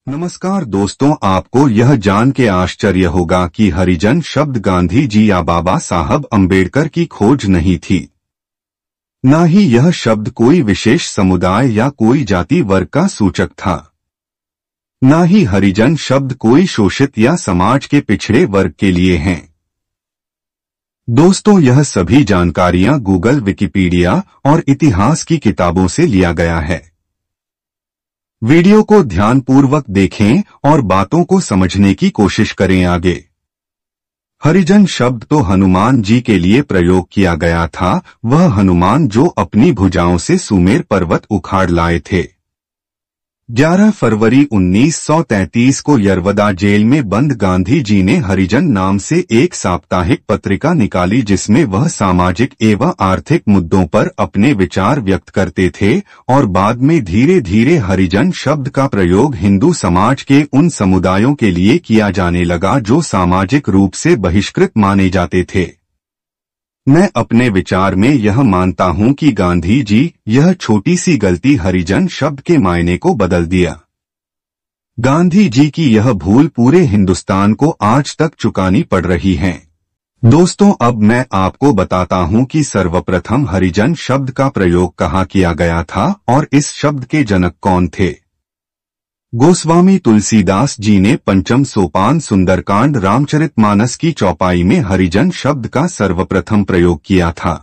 नमस्कार दोस्तों, आपको यह जान के आश्चर्य होगा कि हरिजन शब्द गांधी जी या बाबा साहब अम्बेडकर की खोज नहीं थी। न ही यह शब्द कोई विशेष समुदाय या कोई जाति वर्ग का सूचक था। न ही हरिजन शब्द कोई शोषित या समाज के पिछड़े वर्ग के लिए हैं। दोस्तों, यह सभी जानकारियां गूगल, विकिपीडिया और इतिहास की किताबों से लिया गया है। वीडियो को ध्यानपूर्वक देखें और बातों को समझने की कोशिश करें। आगे, हरिजन शब्द तो हनुमान जी के लिए प्रयोग किया गया था, वह हनुमान जो अपनी भुजाओं से सुमेर पर्वत उखाड़ लाए थे। 11 फरवरी 1933 को यरवदा जेल में बंद गांधी जी ने हरिजन नाम से एक साप्ताहिक पत्रिका निकाली, जिसमें वह सामाजिक एवं आर्थिक मुद्दों पर अपने विचार व्यक्त करते थे और बाद में धीरे धीरे हरिजन शब्द का प्रयोग हिंदू समाज के उन समुदायों के लिए किया जाने लगा जो सामाजिक रूप से बहिष्कृत माने जाते थे। मैं अपने विचार में यह मानता हूं कि गांधी जी यह छोटी सी गलती हरिजन शब्द के मायने को बदल दिया। गांधी जी की यह भूल पूरे हिंदुस्तान को आज तक चुकानी पड़ रही है। दोस्तों, अब मैं आपको बताता हूं कि सर्वप्रथम हरिजन शब्द का प्रयोग कहाँ किया गया था और इस शब्द के जनक कौन थे। गोस्वामी तुलसीदास जी ने पंचम सोपान सुंदरकांड रामचरितमानस की चौपाई में हरिजन शब्द का सर्वप्रथम प्रयोग किया था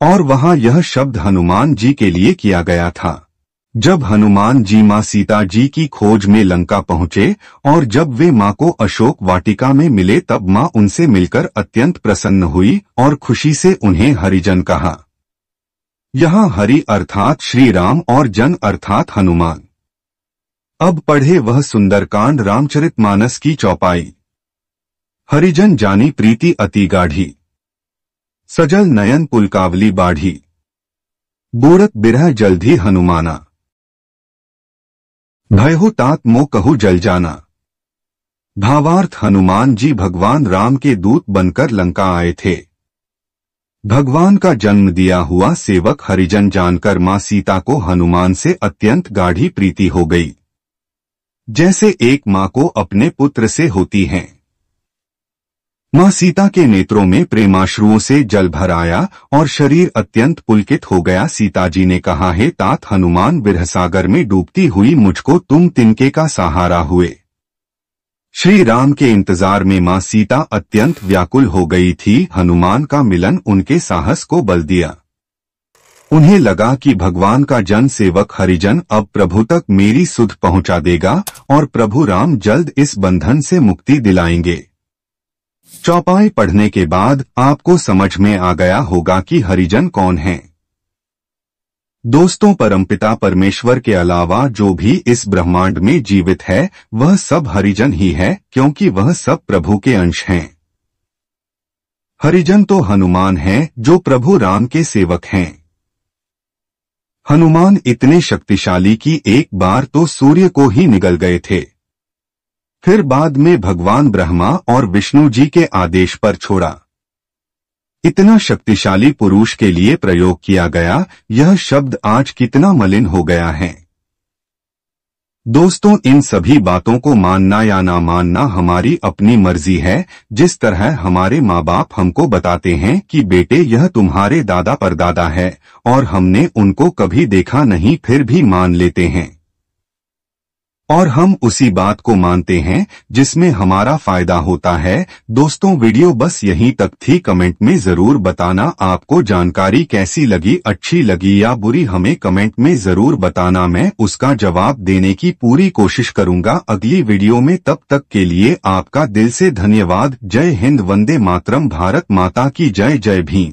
और वहां यह शब्द हनुमान जी के लिए किया गया था। जब हनुमान जी मां सीता जी की खोज में लंका पहुंचे और जब वे मां को अशोक वाटिका में मिले, तब मां उनसे मिलकर अत्यंत प्रसन्न हुई और खुशी से उन्हें हरिजन कहा। यहाँ हरि अर्थात श्री राम और जन अर्थात हनुमान। अब पढ़े वह सुंदरकांड रामचरितमानस की चौपाई। हरिजन जानी प्रीति अति गाढ़ी, सजल नयन पुलकावली बाढ़ी, बूढ़त बिरह जल्दी हनुमाना, भयहु तात मो कहु जल जाना। भावार्थ, हनुमान जी भगवान राम के दूत बनकर लंका आए थे। भगवान का जन्म दिया हुआ सेवक हरिजन जानकर मां सीता को हनुमान से अत्यंत गाढ़ी प्रीति हो गई, जैसे एक मां को अपने पुत्र से होती है। मां सीता के नेत्रों में प्रेमाश्रुओं से जल भर आया और शरीर अत्यंत पुलकित हो गया। सीता जी ने कहा, हे तात हनुमान, विरह सागर में डूबती हुई मुझको तुम तिनके का सहारा हुए। श्री राम के इंतजार में मां सीता अत्यंत व्याकुल हो गई थी। हनुमान का मिलन उनके साहस को बल दिया। उन्हें लगा कि भगवान का जन सेवक हरिजन अब प्रभु तक मेरी सुध पहुंचा देगा और प्रभु राम जल्द इस बंधन से मुक्ति दिलाएंगे। चौपाई पढ़ने के बाद आपको समझ में आ गया होगा कि हरिजन कौन है। दोस्तों, परमपिता परमेश्वर के अलावा जो भी इस ब्रह्मांड में जीवित है वह सब हरिजन ही है, क्योंकि वह सब प्रभु के अंश हैं। हरिजन तो हनुमान हैं जो प्रभु राम के सेवक हैं। हनुमान इतने शक्तिशाली कि एक बार तो सूर्य को ही निगल गए थे, फिर बाद में भगवान ब्रह्मा और विष्णु जी के आदेश पर छोड़ा। इतना शक्तिशाली पुरुष के लिए प्रयोग किया गया यह शब्द आज कितना मलिन हो गया है। दोस्तों, इन सभी बातों को मानना या ना मानना हमारी अपनी मर्जी है। जिस तरह हमारे माँ बाप हमको बताते हैं कि बेटे यह तुम्हारे दादा परदादा है और हमने उनको कभी देखा नहीं, फिर भी मान लेते हैं और हम उसी बात को मानते हैं जिसमें हमारा फायदा होता है। दोस्तों, वीडियो बस यहीं तक थी। कमेंट में जरूर बताना आपको जानकारी कैसी लगी, अच्छी लगी या बुरी, हमें कमेंट में जरूर बताना। मैं उसका जवाब देने की पूरी कोशिश करूंगा अगली वीडियो में। तब तक के लिए आपका दिल से धन्यवाद। जय हिंद, वंदे मातरम, भारत माता की जय। जय भीम।